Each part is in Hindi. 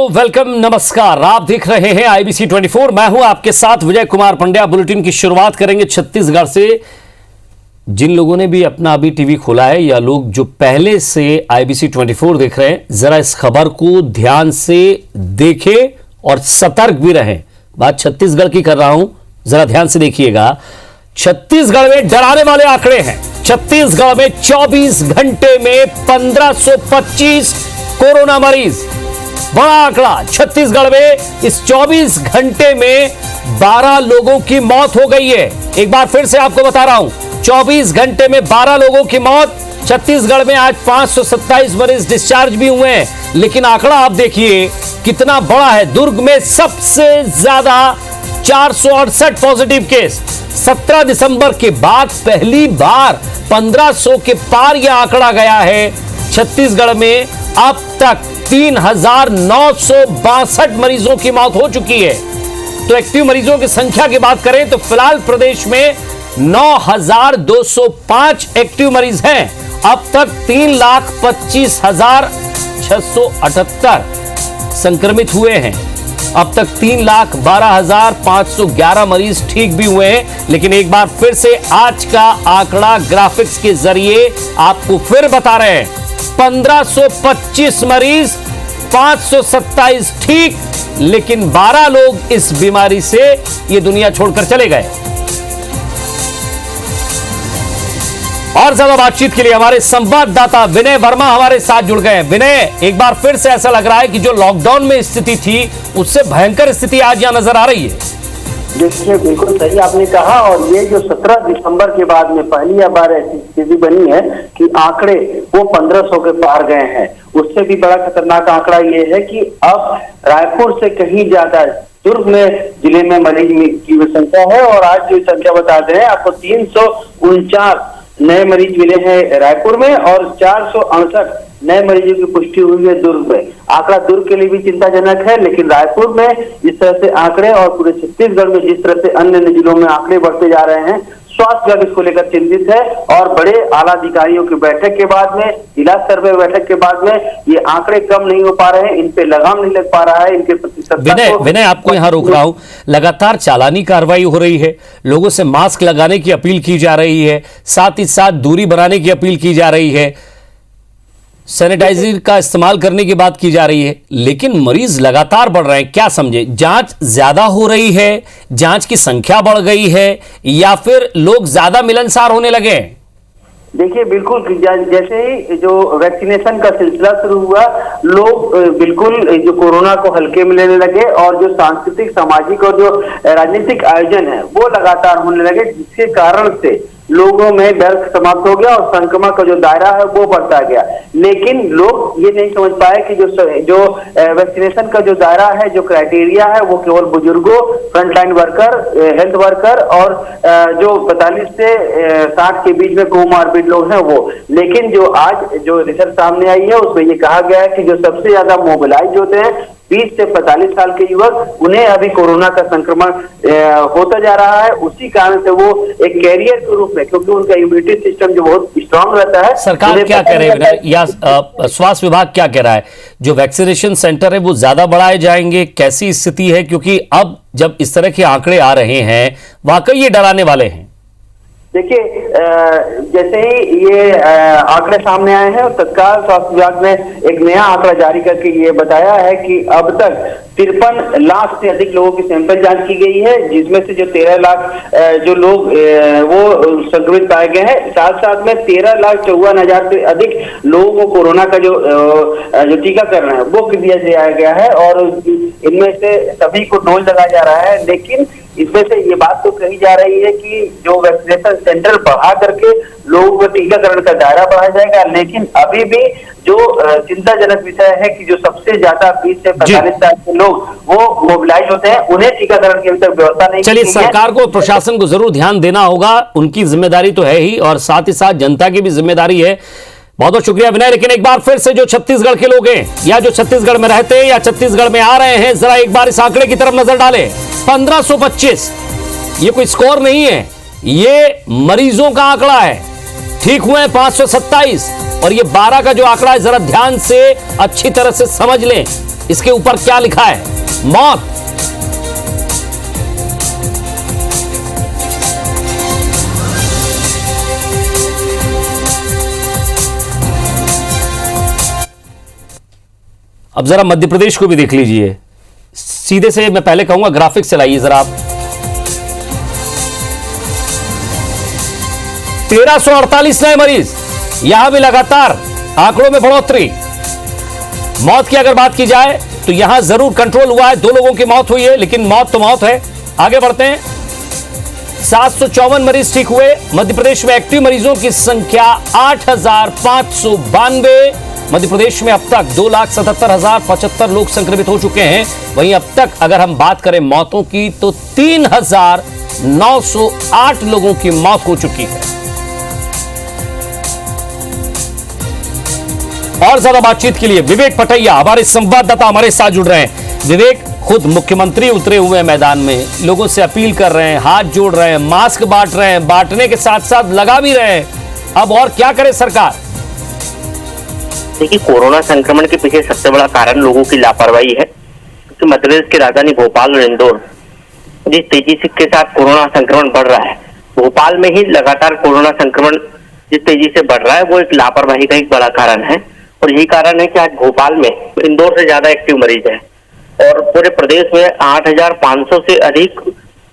वेलकम, नमस्कार। आप देख रहे हैं आईबीसी 24। मैं हूं आपके साथ विजय कुमार पंड्या। बुलेटिन की शुरुआत करेंगे छत्तीसगढ़ से। जिन लोगों ने भी अपना अभी टीवी खोला है या लोग जो पहले से आईबीसी 24 देख रहे हैं, जरा इस खबर को ध्यान से देखें और सतर्क भी रहें। बात छत्तीसगढ़ की कर रहा हूं, जरा ध्यान से देखिएगा। छत्तीसगढ़ में डराने वाले आंकड़े हैं। छत्तीसगढ़ में 24 घंटे में 1525 कोरोना मरीज, बड़ा आंकड़ा। छत्तीसगढ़ में इस 24 घंटे में 12 लोगों की मौत हो गई है। एक बार फिर से आपको बता रहा हूं, 24 घंटे में 12 लोगों की मौत। छत्तीसगढ़ में आज 527 मरीज डिस्चार्ज भी हुए हैं, लेकिन आंकड़ा आप देखिए कितना बड़ा है। दुर्ग में सबसे ज्यादा 468 पॉजिटिव केस। 17 दिसंबर के बाद पहली बार 1500 के पार यह आंकड़ा गया है। छत्तीसगढ़ में अब तक 3962 मरीजों की मौत हो चुकी है। तो एक्टिव मरीजों की संख्या की बात करें तो फिलहाल प्रदेश में 9205 एक्टिव मरीज हैं। अब तक 3,25,678 संक्रमित हुए हैं। अब तक 3,12,511 मरीज ठीक भी हुए हैं। लेकिन एक बार फिर से आज का आंकड़ा ग्राफिक्स के जरिए आपको फिर बता रहे हैं, 1525 मरीज, 527 ठीक, लेकिन 12 लोग इस बीमारी से ये दुनिया छोड़कर चले गए। और ज्यादा बातचीत के लिए हमारे संवाददाता विनय वर्मा हमारे साथ जुड़ गए हैं। विनय, एक बार फिर से ऐसा लग रहा है कि जो लॉकडाउन में स्थिति थी उससे भयंकर स्थिति आज यहां नजर आ रही है। देखिए, बिल्कुल सही आपने कहा। और ये जो 17 दिसंबर के बाद में पहली बार ऐसी स्थिति बनी है कि आंकड़े वो 1500 के पार गए हैं। उससे भी बड़ा खतरनाक आंकड़ा ये है कि अब रायपुर से कहीं ज्यादा दुर्ग में जिले में मरीज की संख्या है। और आज जो संख्या बता दे रहे हैं आपको, 349 नए मरीज मिले हैं रायपुर में और 468 नए मरीजों की पुष्टि हुई है दुर्ग में। आंकड़ा दुर्ग के लिए भी चिंताजनक है, लेकिन रायपुर में इस तरह से आंकड़े और पूरे छत्तीसगढ़ में जिस तरह से अन्य जिलों में आंकड़े बढ़ते जा रहे हैं, स्वास्थ्य विभाग इसको लेकर चिंतित है। और बड़े आला अधिकारियों की बैठक के बाद में, जिला स्तर पर बैठक के बाद में ये आंकड़े कम नहीं हो पा रहे हैं, इन पे लगाम नहीं लग पा रहा है। इनके विनय, आपको यहां रोक रहा हूं। लगातार चालानी कार्रवाई हो रही है, लोगों से मास्क लगाने की अपील की जा रही है, साथ ही साथ दूरी बनाने की अपील की जा रही है, सैनिटाइजर का इस्तेमाल करने की बात की जा रही है, लेकिन मरीज लगातार बढ़ रहे हैं। क्या समझे, जांच ज्यादा हो रही है, जांच की संख्या बढ़ गई है, या फिर लोग ज्यादा मिलनसार होने लगे? देखिए, बिल्कुल जैसे ही जो वैक्सीनेशन का सिलसिला शुरू हुआ, लोग बिल्कुल जो कोरोना को हल्के में लेने लगे और जो सांस्कृतिक, सामाजिक और जो राजनीतिक आयोजन है वो लगातार होने लगे, जिसके कारण से लोगों में डर समाप्त हो गया और संक्रमण का जो दायरा है वो बढ़ता गया। लेकिन लोग ये नहीं समझ पाए कि जो वैक्सीनेशन का जो दायरा है, जो क्राइटेरिया है, वो केवल बुजुर्गों, फ्रंटलाइन वर्कर, हेल्थ वर्कर और जो 45 से 60 के बीच में कोमॉर्बिड लोग हैं वो। लेकिन जो आज जो रिसर्च सामने आई है उसमें ये कहा गया है कि जो सबसे ज्यादा मोबिलाइज होते हैं 20 से 45 साल के युवक, उन्हें अभी कोरोना का संक्रमण होता जा रहा है। उसी कारण से वो एक कैरियर के रूप में, क्योंकि उनका इम्यूनिटी सिस्टम जो बहुत स्ट्रांग रहता है। सरकार क्या कह रही है या स्वास्थ्य विभाग क्या कह रहा है? जो वैक्सीनेशन सेंटर है वो ज्यादा बढ़ाए जाएंगे, कैसी स्थिति है? क्योंकि अब जब इस तरह के आंकड़े आ रहे हैं, वाकई ये डराने वाले हैं। देखिए, जैसे ही ये आंकड़े सामने आए हैं, तत्काल स्वास्थ्य विभाग ने एक नया आंकड़ा जारी करके ये बताया है कि अब तक 53 लाख से अधिक लोगों की सैंपल जांच की गई है, जिसमें से जो 13 लाख जो लोग वो संक्रमित पाए गए हैं। साथ साथ में 13,54,000 से अधिक लोगों को कोरोना का जो टीकाकरण है वो दिया गया है और इनमें से सभी को डोज लगाया जा रहा है। लेकिन इसमें से ये बात तो कही जा रही है कि जो वैक्सीनेशन सेंटर बढ़ा करके लोगों को टीकाकरण का दायरा बढ़ाया जाएगा। लेकिन अभी भी जो चिंताजनक विषय है कि जो सबसे ज्यादा 20 से 45 साल के लोग वो मोबिलाइज होते हैं, उन्हें टीकाकरण की अभी तक व्यवस्था नहीं। चलिए, सरकार को, प्रशासन को जरूर ध्यान देना होगा, उनकी जिम्मेदारी तो है ही, और साथ ही साथ जनता की भी जिम्मेदारी है। बहुत बहुत शुक्रिया विनय। लेकिन एक बार फिर से जो छत्तीसगढ़ के लोग हैं या जो छत्तीसगढ़ में रहते हैं या छत्तीसगढ़ में आ रहे हैं, जरा एक बार इस आंकड़े की तरफ नजर डालें। 1525 ये कोई स्कोर नहीं है, ये मरीजों का आंकड़ा है। ठीक हुए हैं 527, और ये 12 का जो आंकड़ा है जरा ध्यान से अच्छी तरह से समझ लें। इसके ऊपर क्या लिखा है? मौत। अब जरा मध्य प्रदेश को भी देख लीजिए। सीधे से मैं पहले कहूंगा ग्राफिक्स चलाइए जरा आप। 1348 नए मरीज, यहां भी लगातार आंकड़ों में बढ़ोतरी। मौत की अगर बात की जाए तो यहां जरूर कंट्रोल हुआ है, 2 लोगों की मौत हुई है, लेकिन मौत तो मौत है। आगे बढ़ते हैं। 754 मरीज ठीक हुए। मध्य प्रदेश में एक्टिव मरीजों की संख्या 8592। मध्य प्रदेश में अब तक 2,77,075 लोग संक्रमित हो चुके हैं। वहीं अब तक अगर हम बात करें मौतों की तो 3,908 लोगों की मौत हो चुकी है। और ज्यादा बातचीत के लिए विवेक पटैया हमारे संवाददाता हमारे साथ जुड़ रहे हैं। विवेक, खुद मुख्यमंत्री उतरे हुए हैं मैदान में, लोगों से अपील कर रहे हैं, हाथ जोड़ रहे हैं, मास्क बांट रहे हैं, बांटने के साथ साथ लगा भी रहे हैं। अब और क्या करे सरकार? देखिए, कोरोना संक्रमण के पीछे सबसे बड़ा कारण लोगों की लापरवाही है, क्योंकि मध्य प्रदेश की राजधानी भोपाल और इंदौर जिस तेजी से के साथ कोरोना संक्रमण बढ़ रहा है, भोपाल में ही लगातार कोरोना संक्रमण जिस तेजी से बढ़ रहा है वो एक लापरवाही का एक बड़ा कारण है। और यही कारण है कि आज भोपाल में इंदौर से ज्यादा एक्टिव मरीज है और पूरे प्रदेश में 8,500 से अधिक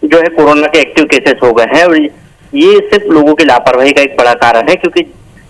जो है कोरोना के एक्टिव केसेस हो गए हैं। और ये सिर्फ लोगों की लापरवाही का एक बड़ा कारण है, क्योंकि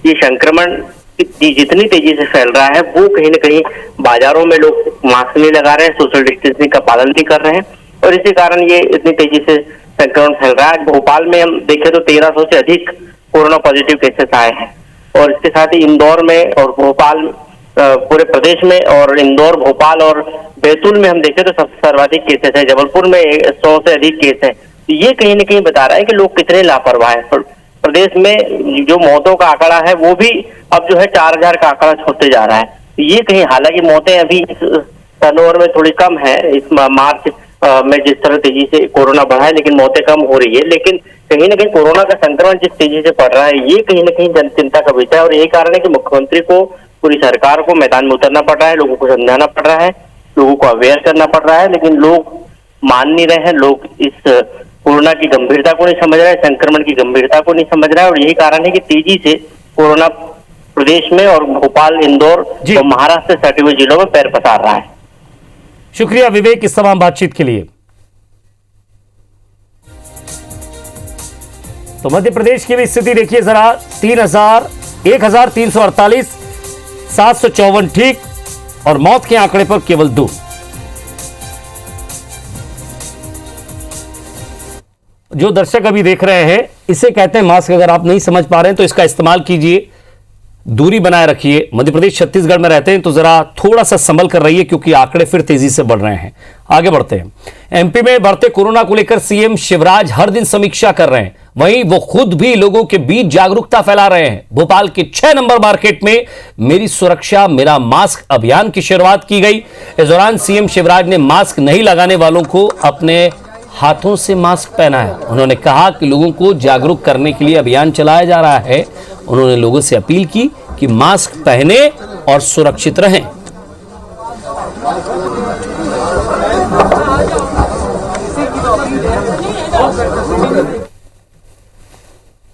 ये संक्रमण जितनी तेजी से फैल रहा है वो कहीं ना कहीं बाजारों में लोग मास्क नहीं लगा रहे हैं, सोशल डिस्टेंसिंग का पालन नहीं कर रहे हैं, और इसी कारण ये इतनी तेजी से संक्रमण फैल रहा है। भोपाल में हम देखें तो 1300 से अधिक कोरोना पॉजिटिव केसेस आए हैं। और इसके साथ ही इंदौर में और भोपाल, पूरे प्रदेश में, और इंदौर, भोपाल और बैतूल में हम देखें तो सबसे सर्वाधिक केसेस है। जबलपुर में 100 से अधिक केस है। ये कहीं ना कहीं बता रहा है कि लोग कितने लापरवाह हैं। प्रदेश में जो मौतों का आंकड़ा है वो भी अब जो है 4000 का आंकड़ा छूटते जा रहा है। ये कहीं, हालांकि मौतें अभी टर्नओवर में थोड़ी कम है इस मार्च में जिस तरह तेजी से कोरोना बढ़ा है, लेकिन मौतें कम हो रही है। लेकिन कहीं ना कहीं कोरोना का संक्रमण जिस तेजी से बढ़ रहा है ये कहीं ना कहीं जन चिंता का विषय है। और यही कारण है कि मुख्यमंत्री को, पूरी सरकार को मैदान में उतरना पड़ रहा है, लोगों को समझाना पड़ रहा है, लोगों को अवेयर करना पड़ रहा है, लेकिन लोग मान नहीं रहे हैं। लोग इस कोरोना की गंभीरता को नहीं समझ रहे हैं, संक्रमण की गंभीरता को नहीं समझ रहा है। और यही कारण है कि तेजी से कोरोना प्रदेश में और भोपाल, इंदौर और महाराष्ट्र से सटे हुए जिलों में पैर पसार रहा है। शुक्रिया विवेक इस तमाम बातचीत के लिए। तो मध्य प्रदेश की भी स्थिति देखिए जरा। 1,348, 754 ठीक, और मौत के आंकड़े पर केवल 2। जो दर्शक अभी देख रहे हैं, इसे कहते हैं मास्क। अगर आप नहीं समझ पा रहे हैं तो इसका इस्तेमाल कीजिए, दूरी बनाए रखिए। मध्य प्रदेश छत्तीसगढ़ में रहते हैं तो जरा थोड़ा सा संभल कर रहिए, क्योंकि आंकड़े फिर तेजी से बढ़ रहे हैं। आगे बढ़ते हैं। एमपी में बढ़ते कोरोना को लेकर सीएम शिवराज हर दिन समीक्षा कर रहे हैं, वहीं वो खुद भी लोगों के बीच जागरूकता फैला रहे हैं। भोपाल के 6 नंबर मार्केट में मेरी सुरक्षा मेरा मास्क अभियान की शुरुआत की गई। इस दौरान सीएम शिवराज ने मास्क नहीं लगाने वालों को अपने हाथों से मास्क पहनाया। उन्होंने कहा कि लोगों को जागरूक करने के लिए अभियान चलाया जा रहा है। उन्होंने लोगों से अपील की कि मास्क पहने और सुरक्षित रहें।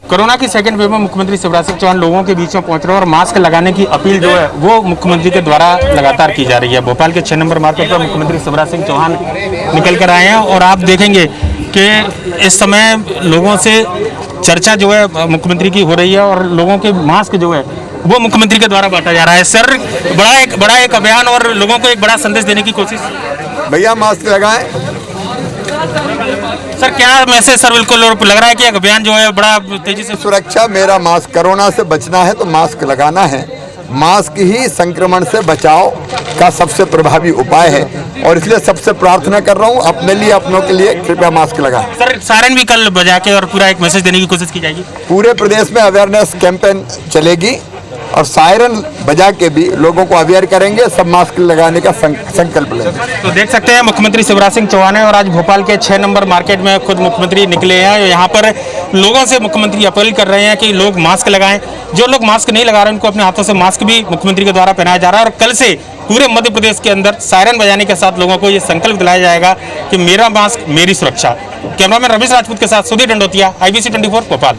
कोरोना की सेकंड वेव में मुख्यमंत्री शिवराज सिंह चौहान लोगों के बीच में पहुंच रहे हैं और मास्क लगाने की अपील जो है वो मुख्यमंत्री के द्वारा लगातार की जा रही है। भोपाल के 6 नंबर मार्केट पर मुख्यमंत्री शिवराज सिंह चौहान निकल कर आए हैं और आप देखेंगे कि इस समय लोगों से चर्चा जो है मुख्यमंत्री की हो रही है और लोगों के मास्क जो है वो मुख्यमंत्री के द्वारा बांटा जा रहा है। सर, बड़ा एक अभियान और लोगों को एक बड़ा संदेश देने की कोशिश। भैया मास्क लगाएं। सर, क्या मैसेज सर? बिल्कुल लग रहा है कि एक अभियान जो है बड़ा तेजी से। सुरक्षा मेरा मास्क, कोरोना से बचना है तो मास्क लगाना है। मास्क ही संक्रमण से बचाव का सबसे प्रभावी उपाय है और इसलिए सबसे प्रार्थना कर रहा हूँ अपने लिए, अपनों के लिए, कृपया मास्क लगाएं। सर, सायरन भी कल बजा के और पूरा एक मैसेज देने की कोशिश की जाएगी। पूरे प्रदेश में अवेयरनेस कैंपेन चलेगी और सायरन बजा के भी लोगों को अवेयर करेंगे। सब मास्क लगाने का संकल्प लेंगे। तो देख सकते हैं मुख्यमंत्री शिवराज सिंह चौहान है और आज भोपाल के 6 नंबर मार्केट में खुद मुख्यमंत्री निकले हैं। यहाँ पर लोगों से मुख्यमंत्री अपील कर रहे हैं कि लोग मास्क लगाएं। जो लोग मास्क नहीं लगा रहे हैं उनको अपने हाथों से मास्क भी मुख्यमंत्री के द्वारा पहनाया जा रहा है और कल से पूरे मध्य प्रदेश के अंदर सायरन बजाने के साथ लोगों को ये संकल्प दिलाया जाएगा कि मेरा मास्क मेरी सुरक्षा। कैमरामैन रमेश राजपूत के साथ सुधीर दंडोतिया, IBC 24 भोपाल।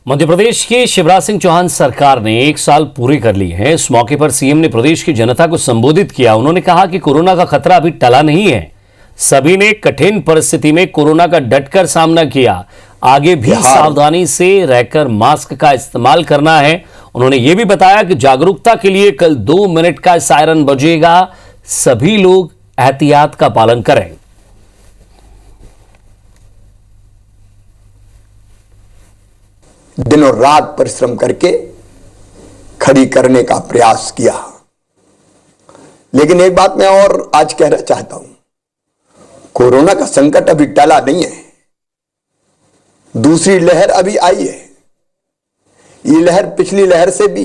मध्य प्रदेश की शिवराज सिंह चौहान सरकार ने 1 साल पूरे कर लिए हैं। इस मौके पर सीएम ने प्रदेश की जनता को संबोधित किया। उन्होंने कहा कि कोरोना का खतरा अभी टला नहीं है। सभी ने कठिन परिस्थिति में कोरोना का डटकर सामना किया। आगे भी सावधानी से रहकर मास्क का इस्तेमाल करना है। उन्होंने ये भी बताया कि जागरूकता के लिए कल 2 मिनट का सायरन बजेगा। सभी लोग एहतियात का पालन करें। दिनों रात परिश्रम करके खड़ी करने का प्रयास किया। लेकिन एक बात मैं और आज कहना चाहता हूं, कोरोना का संकट अभी टला नहीं है। दूसरी लहर अभी आई है। ये लहर पिछली लहर से भी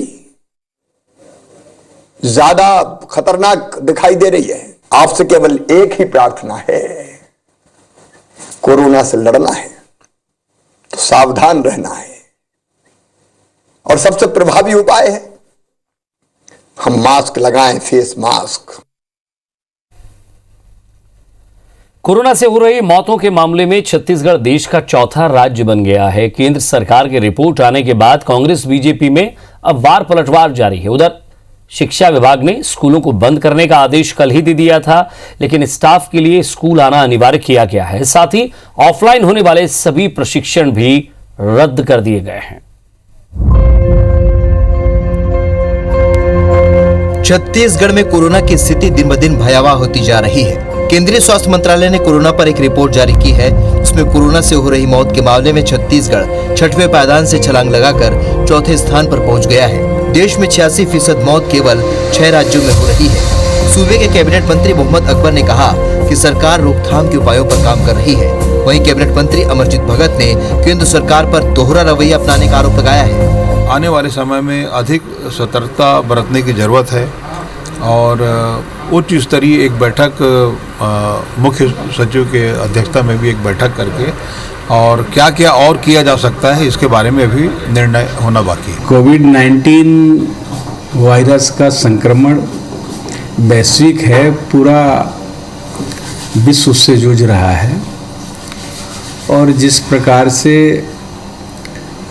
ज्यादा खतरनाक दिखाई दे रही है। आपसे केवल एक ही प्रार्थना है, कोरोना से लड़ना है तो सावधान रहना है। और सबसे प्रभावी उपाय है हम मास्क लगाएं, फेस मास्क। कोरोना से हो रही मौतों के मामले में छत्तीसगढ़ देश का चौथा राज्य बन गया है। केंद्र सरकार की रिपोर्ट आने के बाद कांग्रेस बीजेपी में अब वार पलटवार जारी है। उधर शिक्षा विभाग ने स्कूलों को बंद करने का आदेश कल ही दे दिया था, लेकिन स्टाफ के लिए स्कूल आना अनिवार्य किया गया है। साथ ही ऑफलाइन होने वाले सभी प्रशिक्षण भी रद्द कर दिए गए हैं। छत्तीसगढ़ में कोरोना की स्थिति दिन ब दिन भयावह होती जा रही है। केंद्रीय स्वास्थ्य मंत्रालय ने कोरोना पर एक रिपोर्ट जारी की है। इसमें कोरोना से हो रही मौत के मामले में छत्तीसगढ़ 6वें पायदान से छलांग लगाकर चौथे स्थान पर पहुंच गया है। देश में 86% मौत केवल 6 राज्यों में हो रही है। सूबे के कैबिनेट मंत्री मोहम्मद अकबर ने कहा कि सरकार रोकथाम के उपायों पर काम कर रही है। वहीं कैबिनेट मंत्री अमरजीत भगत ने केंद्र सरकार पर दोहरा रवैया अपनाने का आरोप लगाया है। आने वाले समय में अधिक सतर्कता बरतने की जरूरत है और उच्च स्तरीय एक बैठक मुख्य सचिव के अध्यक्षता में भी एक बैठक करके और क्या क्या और किया जा सकता है इसके बारे में भी निर्णय होना बाकी है। कोविड-19 वायरस का संक्रमण वैश्विक है, पूरा विश्व उससे जूझ रहा है और जिस प्रकार से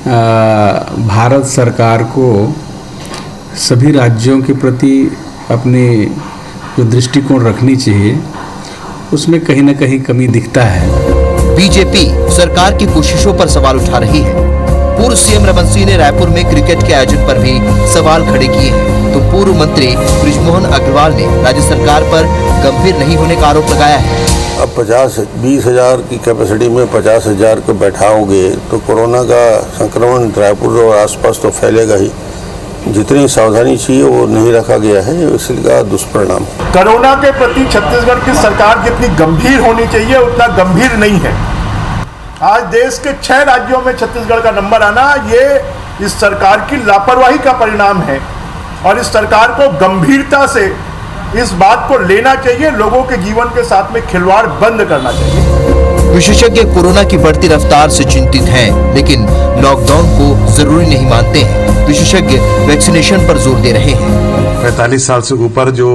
भारत सरकार को सभी राज्यों के प्रति अपनी जो दृष्टिकोण रखनी चाहिए उसमें कहीं न कहीं कमी दिखता है। बीजेपी सरकार की कोशिशों पर सवाल उठा रही है। पूर्व सीएम रमन सिंह ने रायपुर में क्रिकेट के आयोजन पर भी सवाल खड़े किए हैं, तो पूर्व मंत्री बृजमोहन अग्रवाल ने राज्य सरकार पर गंभीर नहीं होने का आरोप लगाया है। अब 20 हजार की कैपेसिटी में 50,000 को बैठाओगे तो कोरोना का संक्रमण रायपुर और आसपास तो फैलेगा ही। जितनी सावधानी चाहिए वो नहीं रखा गया है, इसका दुष्परिणाम। कोरोना के प्रति छत्तीसगढ़ की सरकार जितनी गंभीर होनी चाहिए उतना गंभीर नहीं है। आज देश के 6 राज्यों में छत्तीसगढ़ का नंबर आना ये इस सरकार की लापरवाही का परिणाम है और इस सरकार को गंभीरता से इस बात को लेना चाहिए। लोगों के जीवन के साथ में खिलवाड़ बंद करना चाहिए। विशेषज्ञ कोरोना की बढ़ती रफ्तार से चिंतित हैं, लेकिन लॉकडाउन को जरूरी नहीं मानते हैं। विशेषज्ञ वैक्सीनेशन पर जोर दे रहे हैं। 45 साल से ऊपर जो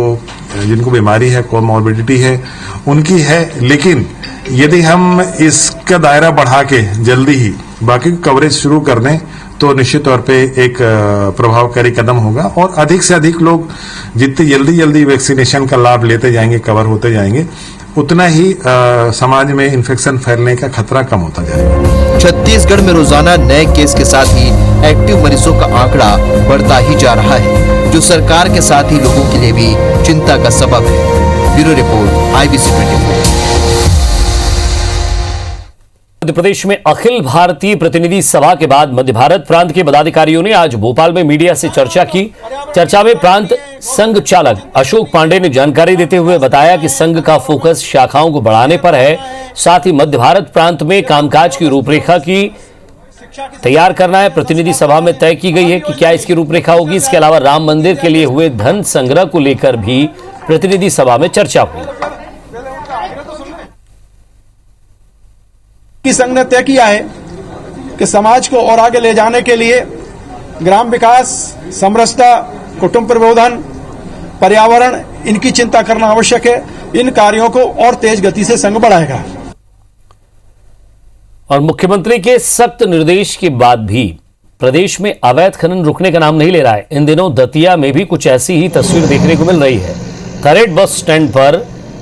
जिनको बीमारी है, कोमॉर्बिडिटी है, उनकी है, लेकिन यदि हम इसका दायरा बढ़ा के जल्दी ही बाकी कवरेज शुरू कर दें तो निश्चित तौर पे एक प्रभावकारी कदम होगा और अधिक से अधिक लोग जितनी जल्दी वैक्सीनेशन का लाभ लेते जाएंगे, कवर होते जाएंगे, उतना ही समाज में इन्फेक्शन फैलने का खतरा कम होता जाएगा। छत्तीसगढ़ में रोजाना नए केस के साथ ही एक्टिव मरीजों का आंकड़ा बढ़ता ही जा रहा है, जो सरकार के साथ ही लोगों के लिए भी चिंता का सबब है। Bureau report, IBC 24। Madhya Pradesh में अखिल भारतीय प्रतिनिधि सभा के बाद मध्य भारत प्रांत के पदाधिकारियों ने आज भोपाल में मीडिया से चर्चा की। चर्चा में प्रांत संघ चालक अशोक पांडे ने जानकारी देते हुए बताया कि संघ का फोकस शाखाओं को बढ़ाने पर है, साथ ही मध्य भारत प्रांत में कामकाज की रूपरेखा की तैयार करना है। प्रतिनिधि सभा में तय की गई है कि क्या इसकी रूपरेखा होगी। इसके अलावा राम मंदिर के लिए हुए धन संग्रह को लेकर भी प्रतिनिधि सभा में चर्चा हुई। संघ ने तय किया है कि समाज को और आगे ले जाने के लिए ग्राम विकास, समरसता, कुटुंब प्रबोधन, पर्यावरण, इनकी चिंता करना आवश्यक है। इन कार्यों को और तेज गति से संघ बढ़ाएगा। और मुख्यमंत्री के सख्त निर्देश के बाद भी प्रदेश में अवैध खनन रुकने का नाम नहीं ले रहा है। इन दिनों दतिया में भी कुछ ऐसी ही तस्वीर देखने को मिल रही है। खरेड़ बस स्टैंड पर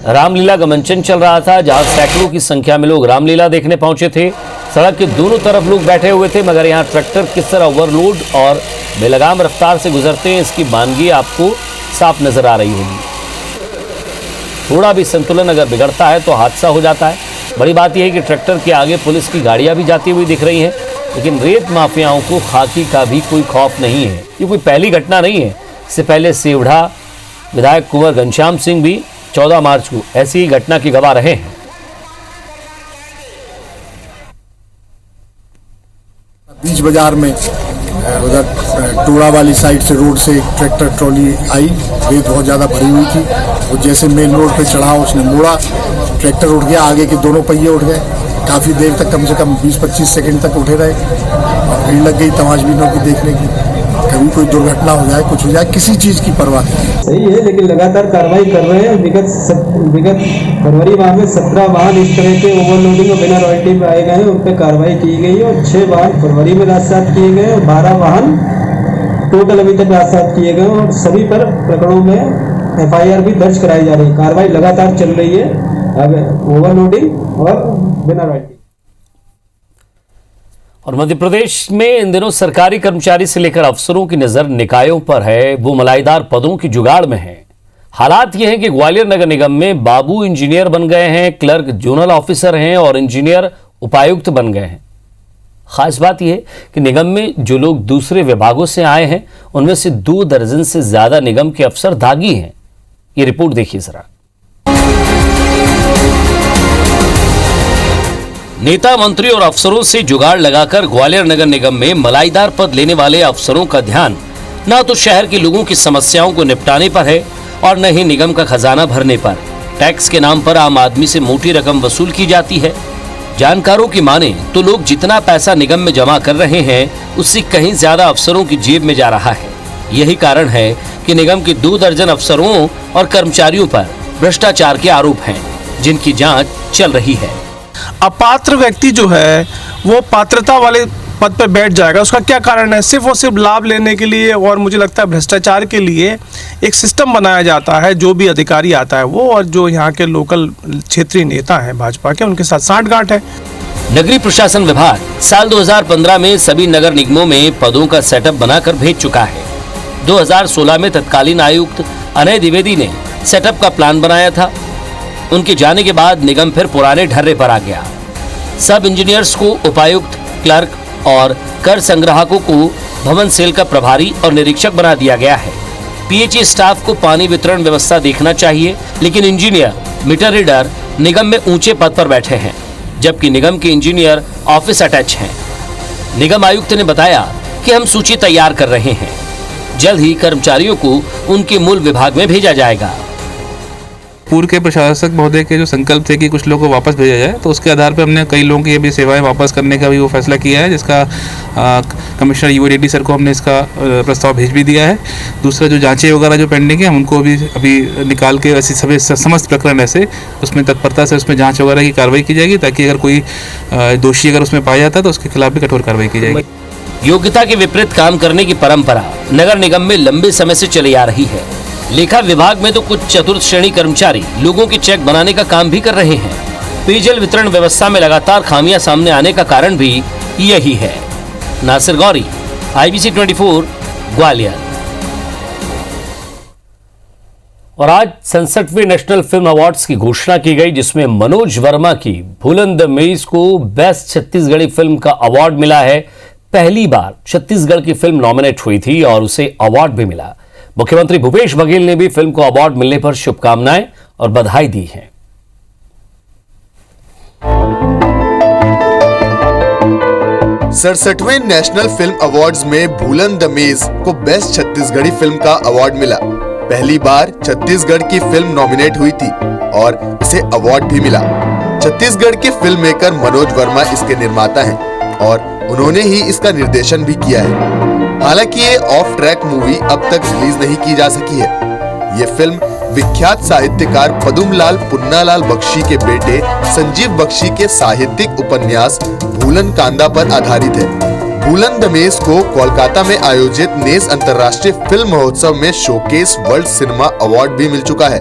रामलीला का मंचन चल रहा था, जहां सैकड़ों की संख्या में लोग रामलीला देखने पहुंचे थे। सड़क के दोनों तरफ लोग बैठे हुए थे, मगर यहां ट्रैक्टर किस तरह ओवरलोड और बेलगाम रफ्तार से गुजरते हैं, इसकी मानगी आपको साफ नजर आ रही होगी। थोड़ा भी संतुलन अगर बिगड़ता है तो हादसा हो जाता है। बड़ी बात यह है कि ट्रैक्टर के आगे पुलिस की गाड़ियां भी जाती हुई दिख रही हैं, लेकिन रेत माफियाओं को खाकी का भी कोई खौफ नहीं है। ये कोई पहली घटना नहीं है। इससे पहले सेवढ़ा विधायक कुंवर घनश्याम सिंह भी 14 मार्च को ऐसी ही घटना की गवाह रहे हैं। बीच बाजार में उधर टोड़ा वाली साइड से रोड से एक ट्रैक्टर ट्रॉली आई, रेत बहुत ज़्यादा भरी हुई थी। वो जैसे मेन रोड पे चढ़ा, उसने मोड़ा, ट्रैक्टर उठ गया, आगे के दोनों पहिए उठ गए। काफ़ी देर तक, कम से कम 20-25 सेकंड तक उठे रहे और भीड़ लग गई तमाशबीनों की देखने की। कभी कोई दुर्घटना हो जाए, कुछ हो जाए, किसी चीज़ की परवाह नहीं। सही है, लेकिन लगातार कार्रवाई कर रहे हैं। विगत फरवरी माह में 17 वाहन इस तरह के ओवरलोडिंग और बिना रॉयल्टी पे आए गए हैं, उन पर कार्रवाई की गई है और 6 वाहन फरवरी में राजसात किए गए और 12 वाहन टोटल अभी तक राजसात किए गए और सभी पर प्रकरणों में FIR भी दर्ज कराई जा रही है। कार्रवाई लगातार चल रही है ओवरलोडिंग और बिना रॉयल्टी। और मध्य प्रदेश में इन दिनों सरकारी कर्मचारी से लेकर अफसरों की नजर निकायों पर है, वो मलाईदार पदों की जुगाड़ में है। हालात ये हैं कि ग्वालियर नगर निगम में बाबू इंजीनियर बन गए हैं, क्लर्क जोनल ऑफिसर हैं और इंजीनियर उपायुक्त बन गए हैं। खास बात यह है कि निगम में जो लोग दूसरे विभागों से आए हैं, उनमें से 2 दर्जन से ज्यादा निगम के अफसर दागी हैं। ये रिपोर्ट देखिए जरा। नेता, मंत्री और अफसरों से जुगाड़ लगाकर ग्वालियर नगर निगम में मलाईदार पद लेने वाले अफसरों का ध्यान न तो शहर के लोगों की समस्याओं को निपटाने पर है और न ही निगम का खजाना भरने पर। टैक्स के नाम पर आम आदमी से मोटी रकम वसूल की जाती है। जानकारों की माने तो लोग जितना पैसा निगम में जमा कर रहे हैं, उससे कहीं ज्यादा अफसरों की जेब में जा रहा है। यही कारण है कि निगम के 2 दर्जन अफसरों और कर्मचारियों पर भ्रष्टाचार के आरोप हैं, जिनकी जांच चल रही है। अपात्र व्यक्ति जो है वो पात्रता वाले पद पर बैठ जाएगा, उसका क्या कारण है? सिर्फ और सिर्फ लाभ लेने के लिए और मुझे लगता है भ्रष्टाचार के लिए एक सिस्टम बनाया जाता है। जो भी अधिकारी आता है वो और जो यहाँ के लोकल क्षेत्रीय नेता हैं भाजपा के, उनके साथ सांठगांठ है। नगरीय प्रशासन विभाग साल 2015 में सभी नगर निगमों में पदों का सेटअप बनाकर भेज चुका है। 2016 में तत्कालीन आयुक्त अनय द्विवेदी ने सेटअप का प्लान बनाया था। उनके जाने के बाद निगम फिर पुराने ढर्रे पर आ गया। सब इंजीनियर्स को उपायुक्त, क्लर्क और कर संग्राहकों को भवन सेल का प्रभारी और निरीक्षक बना दिया गया है। PHE स्टाफ को पानी वितरण व्यवस्था देखना चाहिए, लेकिन इंजीनियर, मीटर रीडर निगम में ऊंचे पद पर बैठे हैं, जबकि निगम के इंजीनियर ऑफिस अटैच हैं। निगम आयुक्त ने बताया कि हम सूची तैयार कर रहे हैं, जल्द ही कर्मचारियों को उनके मूल विभाग में भेजा जाएगा। पूर्व के प्रशासक महोदय के जो संकल्प थे कि कुछ लोगों को वापस भेजा जाए, तो उसके आधार पर हमने कई लोगों की अभी सेवाएं वापस करने का भी वो फैसला किया है, जिसका कमिश्नर UO रेड्डी सर को हमने इसका प्रस्ताव भेज भी दिया है। दूसरा जो जांचें वगैरह जो पेंडिंग है, हम उनको अभी निकाल के ऐसे सभी समस्त प्रकरण ऐसे उसमें तत्परता से उसमें जाँच वगैरह की कार्रवाई की जाएगी, ताकि अगर कोई दोषी अगर उसमें पाया जाता है तो उसके खिलाफ भी कठोर कार्रवाई की जाएगी। योग्यता के विपरीत काम करने की परंपरा नगर निगम में लंबे समय से चली आ रही है। लेखा विभाग में तो कुछ चतुर्थ श्रेणी कर्मचारी लोगों के चेक बनाने का काम भी कर रहे हैं। पेयजल वितरण व्यवस्था में लगातार खामियां सामने आने का कारण भी यही है। नासिर गौरी, IBC 24, ग्वालियर। और आज 67वें नेशनल फिल्म अवार्ड्स की घोषणा की गई, जिसमें मनोज वर्मा की भूलन द मेज को बेस्ट छत्तीसगढ़ी फिल्म का अवार्ड मिला है। पहली बार छत्तीसगढ़ की फिल्म नॉमिनेट हुई थी और उसे अवार्ड भी मिला। मुख्यमंत्री भूपेश बघेल ने भी फिल्म को अवार्ड मिलने पर शुभकामनाएं और बधाई दी है। सड़सठवें नेशनल फिल्म अवार्ड्स में भूलन द मेज को बेस्ट छत्तीसगढ़ी फिल्म का अवार्ड मिला। पहली बार छत्तीसगढ़ की फिल्म नॉमिनेट हुई थी और इसे अवार्ड भी मिला। छत्तीसगढ़ के फिल्म मेकर मनोज वर्मा इसके निर्माता हैं और उन्होंने ही इसका निर्देशन भी किया है। हालांकि ये ऑफ ट्रैक मूवी अब तक रिलीज नहीं की जा सकी है। ये फिल्म विख्यात साहित्यकार पदुमलाल पुन्नालाल बख्शी के बेटे संजीव बख्शी के साहित्यिक उपन्यास भूलन कांदा पर आधारित है। भूलन दमेश को कोलकाता में आयोजित नेस अंतर्राष्ट्रीय फिल्म महोत्सव में शोकेस वर्ल्ड सिनेमा अवार्ड भी मिल चुका है।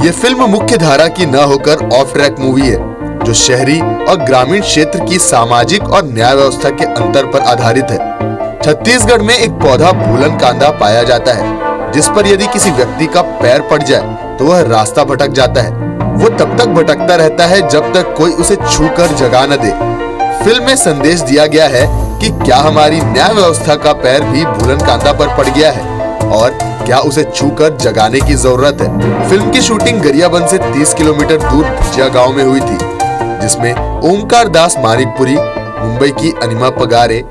ये फिल्म मुख्य धारा की न होकर ऑफ ट्रैक मूवी है, जो शहरी और ग्रामीण क्षेत्र की सामाजिक और न्याय व्यवस्था के अंतर पर आधारित है। छत्तीसगढ़ में एक पौधा भूलन कांदा पाया जाता है, जिस पर यदि किसी व्यक्ति का पैर पड़ जाए तो वह रास्ता भटक जाता है। वो तब तक भटकता रहता है जब तक कोई उसे छूकर जगा न दे। फिल्म में संदेश दिया गया है कि क्या हमारी न्याय व्यवस्था का पैर भी भूलन कांदा पर पड़ गया है और क्या उसे छूकर जगाने की जरूरत है। फिल्म की शूटिंग गरियाबंद से 30 किलोमीटर दूर भुजिया गांव में हुई थी, जिसमें ओमकार दास मानिकपुरी, मुंबई की अनिमा पगारे,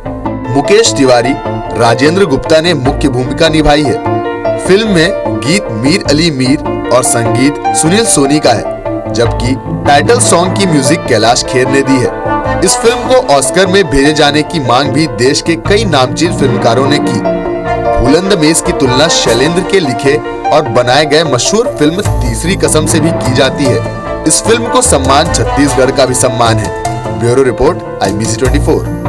मुकेश तिवारी, राजेंद्र गुप्ता ने मुख्य भूमिका निभाई है। फिल्म में गीत मीर अली मीर और संगीत सुनील सोनी का है, जबकि टाइटल सॉन्ग की म्यूजिक कैलाश खेर ने दी है। इस फिल्म को ऑस्कर में भेजे जाने की मांग भी देश के कई नामचीन फिल्मकारों ने की। भूलन दमेश की तुलना शैलेंद्र के लिखे और बनाए गए मशहूर फिल्म तीसरी कसम से भी की जाती है। इस फिल्म को सम्मान छत्तीसगढ़ का भी सम्मान है। Bureau report, IBC 24।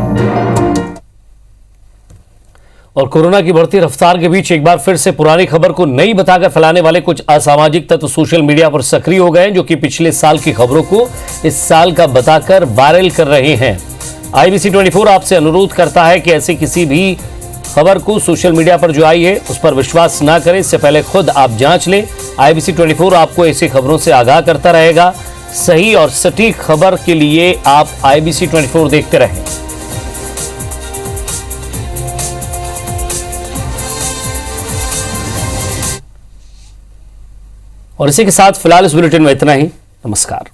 और कोरोना की बढ़ती रफ्तार के बीच एक बार फिर से पुरानी खबर को नई बताकर फैलाने वाले कुछ असामाजिक तत्व सोशल मीडिया पर सक्रिय हो गए हैं, जो कि पिछले साल की खबरों को इस साल का बताकर वायरल कर रहे हैं। IBC 24 आपसे अनुरोध करता है कि ऐसी किसी भी खबर को सोशल मीडिया पर जो आई है उस पर विश्वास ना करें। इससे पहले खुद आप जांच लें। IBC 24 आपको ऐसी खबरों से आगाह करता रहेगा। सही और सटीक खबर के लिए आप IBC 24 देखते रहें। और इसी के साथ फिलहाल इस बुलेटिन में इतना ही। नमस्कार।